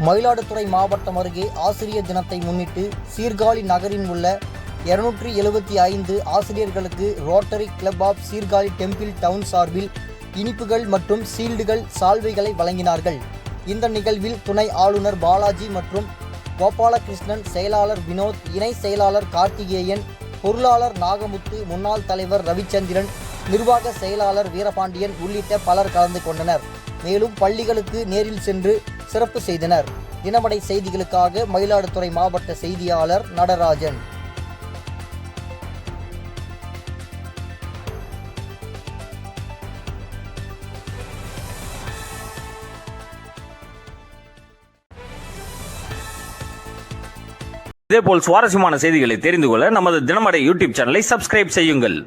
மயிலாடுதுறை மாவட்டம் அருகே ஆசிரியர் தினத்தை முன்னிட்டு சீர்காழி நகரில் உள்ள 275 ஆசிரியர்களுக்கு rotary club of Sirkazhi temple town சார்பில் இனிப்புகள் மற்றும் சீல்டுகள் சால்வைகளை வழங்கினார்கள். இந்த நிகழ்வில் துணை ஆளுநர் பாலாஜி மற்றும் கோபாலகிருஷ்ணன், செயலாளர் வினோத், இணை செயலாளர் கார்த்திகேயன், பொருளாளர் நாகமுத்து, முன்னாள் தலைவர் ரவிச்சந்திரன், நிர்வாக செயலாளர் வீரபாண்டியன் உள்ளிட்ட பலர் கலந்து கொண்டனர். மேலும் பள்ளிகளுக்கு நேரில் சென்று சிறப்பு செய்தனர். தினமடை செய்திகளுக்காக மயிலாடுதுறை மாவட்ட செய்தியாளர் நடராஜன். இதேபோல் சுவாரஸ்யமான செய்திகளை தெரிந்து கொள்ள நமது தினமடை யூடியூப் சேனலை சப்ஸ்கிரைப் செய்யுங்கள்.